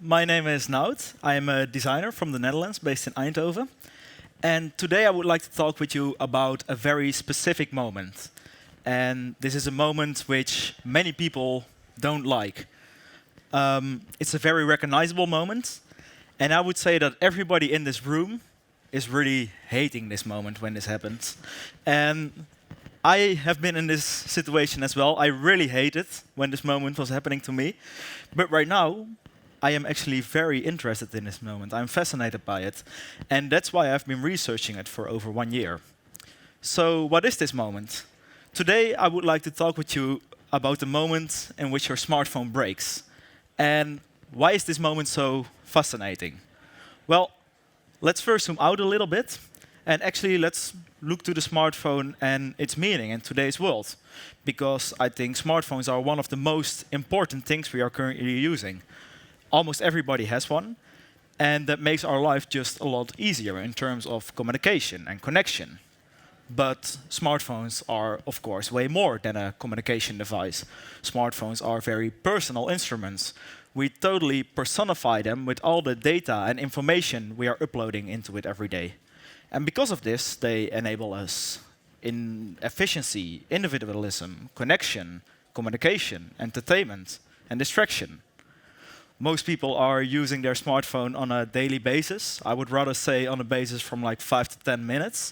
my name is Noud. I am a designer from the Netherlands, based in Eindhoven. And today I would like to talk with you about a very specific moment. And this is a moment which many people don't like. It's a very recognizable moment. And I would say that everybody in this room is really hating this moment when this happens. And I have been in this situation as well. I really hate it when this moment was happening to me. But right now, I am actually very interested in this moment. I'm fascinated by it. And that's why I've been researching it for over 1 year. So what is this moment? Today, I would like to talk with you about the moment in which your smartphone breaks. And why is this moment so fascinating? Well, let's first zoom out a little bit. And actually, let's look to the smartphone and its meaning in today's world. Because I think smartphones are one of the most important things we are currently using. Almost everybody has one. And that makes our life just a lot easier in terms of communication and connection. But smartphones are, of course, way more than a communication device. Smartphones are very personal instruments. We totally personify them with all the data and information we are uploading into it every day. And because of this, they enable us in efficiency, individualism, connection, communication, entertainment, and distraction. Most people are using their smartphone on a daily basis. I would rather say on a basis from like 5 to 10 minutes.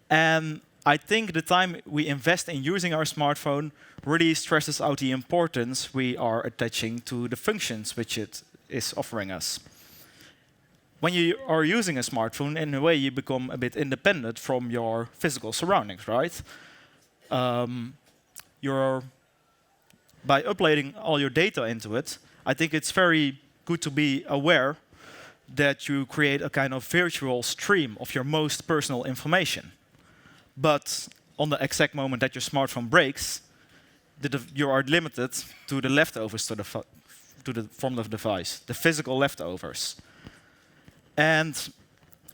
And I think the time we invest in using our smartphone really stresses out the importance we are attaching to the functions which it is offering us. When you are using a smartphone, in a way you become a bit independent from your physical surroundings, right? By uploading all your data into it, I think it's very good to be aware that you create a kind of virtual stream of your most personal information. But on the exact moment that your smartphone breaks, you are limited to the leftovers from the device, the physical leftovers. And,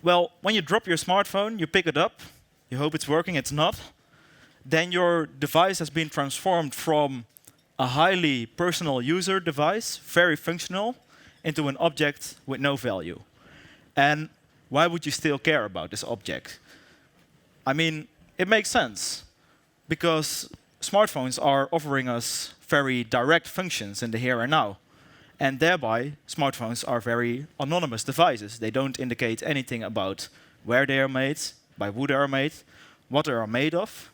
well, when you drop your smartphone, you pick it up, you hope it's working, it's not, then your device has been transformed from a highly personal user device, very functional, into an object with no value. And why would you still care about this object? I mean, it makes sense, because smartphones are offering us very direct functions in the here and now. And thereby, smartphones are very anonymous devices. They don't indicate anything about where they are made, by who they are made, what they are made of.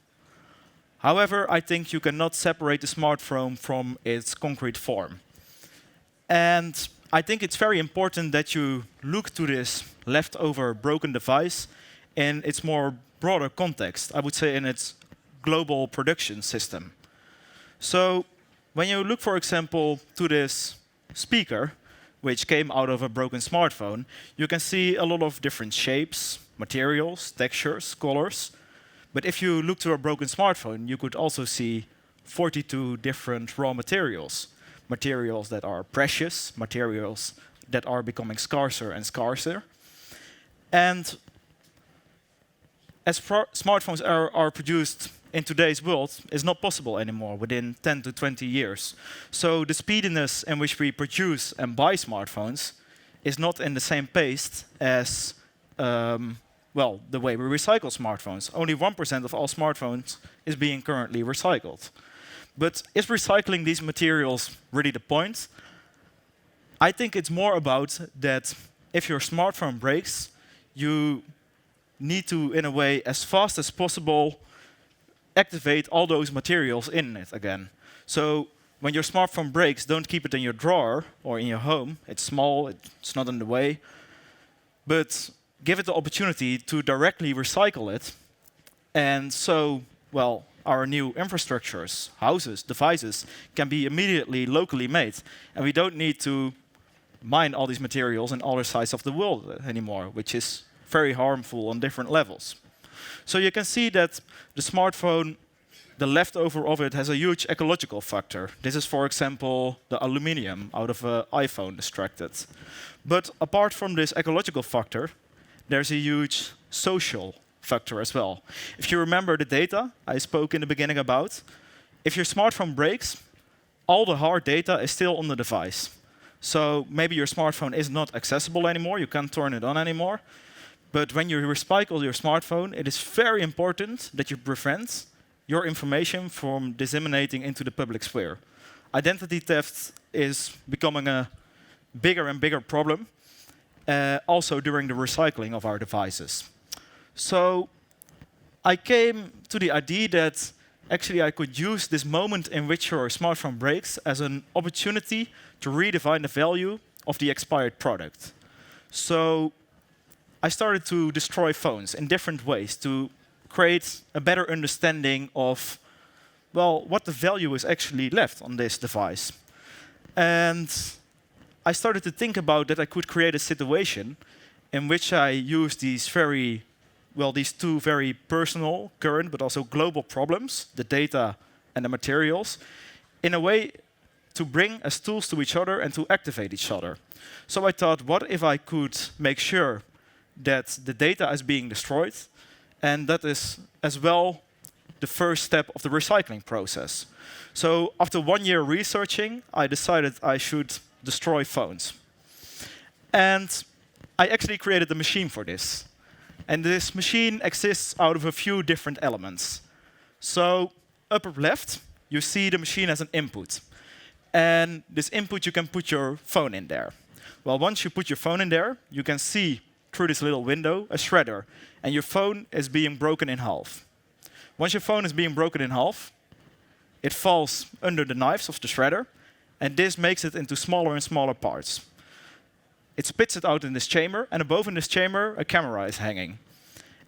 However, I think you cannot separate the smartphone from its concrete form. And I think it's very important that you look to this leftover broken device in its more broader context, I would say in its global production system. So when you look, for example, to this speaker, which came out of a broken smartphone, you can see a lot of different shapes, materials, textures, colors. But if you look to a broken smartphone, you could also see 42 different raw materials. Materials that are precious, materials that are becoming scarcer and scarcer. And as smartphones are produced in today's world, is not possible anymore within 10 to 20 years. So the speediness in which we produce and buy smartphones is not in the same pace as the way we recycle smartphones. Only 1% of all smartphones is being currently recycled. But is recycling these materials really the point? I think it's more about that if your smartphone breaks, you need to, in a way, as fast as possible, activate all those materials in it again. So when your smartphone breaks, don't keep it in your drawer or in your home. It's small, it's not in the way. But give it the opportunity to directly recycle it. And so, well, our new infrastructures, houses, devices can be immediately locally made. And we don't need to mine all these materials in other sides of the world anymore, which is very harmful on different levels. So you can see that the smartphone, the leftover of it, has a huge ecological factor. This is, for example, the aluminium out of an iPhone extracted. But apart from this ecological factor, there's a huge social factor as well. If you remember the data I spoke in the beginning about, if your smartphone breaks, all the hard data is still on the device. So maybe your smartphone is not accessible anymore, you can't turn it on anymore. But when you recycle your smartphone, it is very important that you prevent your information from disseminating into the public sphere. Identity theft is becoming a bigger and bigger problem, also during the recycling of our devices. So I came to the idea that actually I could use this moment in which your smartphone breaks as an opportunity to redefine the value of the expired product. So I started to destroy phones in different ways to create a better understanding of, well, what the value is actually left on this device. And I started to think about that I could create a situation in which I use these two very personal, current, but also global problems, the data and the materials, in a way to bring as tools to each other and to activate each other. So I thought, what if I could make sure that the data is being destroyed, and that is as well the first step of the recycling process. So after 1 year researching, I decided I should destroy phones. And I actually created a machine for this. And this machine exists out of a few different elements. So upper left, you see the machine as an input. And this input, you can put your phone in there. Well, once you put your phone in there, you can see through this little window a shredder. And your phone is being broken in half. Once your phone is being broken in half, it falls under the knives of the shredder. And this makes it into smaller and smaller parts. It spits it out in this chamber, and above in this chamber, a camera is hanging.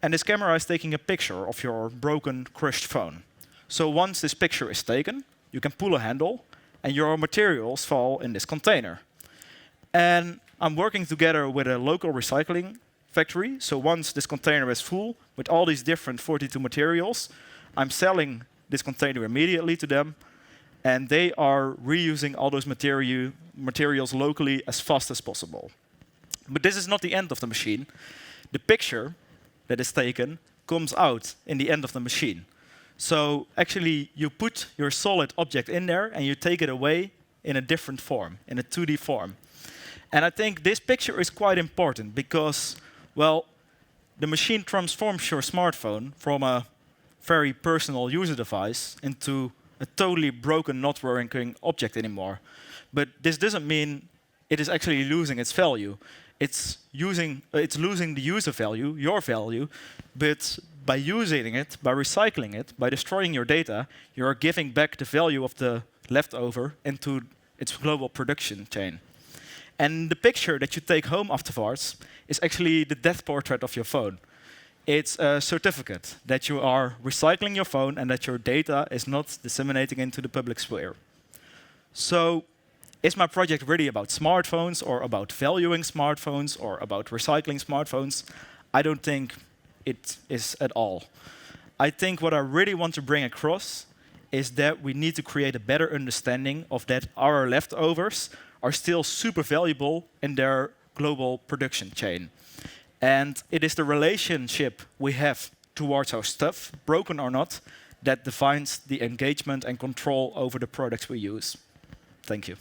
And this camera is taking a picture of your broken, crushed phone. So once this picture is taken, you can pull a handle, and your materials fall in this container. And I'm working together with a local recycling factory. So once this container is full with all these different 42 materials, I'm selling this container immediately to them. And they are reusing all those materials locally as fast as possible. But this is not the end of the machine. The picture that is taken comes out in the end of the machine. So actually, you put your solid object in there, and you take it away in a different form, in a 2D form. And I think this picture is quite important because, well, the machine transforms your smartphone from a very personal user device into a totally broken, not working object anymore. But this doesn't mean it is actually losing its value. It's losing the user value, your value, but by using it, by recycling it, by destroying your data, you're giving back the value of the leftover into its global production chain. And the picture that you take home afterwards is actually the death portrait of your phone. It's a certificate that you are recycling your phone and that your data is not disseminating into the public sphere. So, is my project really about smartphones or about valuing smartphones or about recycling smartphones? I don't think it is at all. I think what I really want to bring across is that we need to create a better understanding of that our leftovers are still super valuable in their global production chain. And it is the relationship we have towards our stuff, broken or not, that defines the engagement and control over the products we use. Thank you.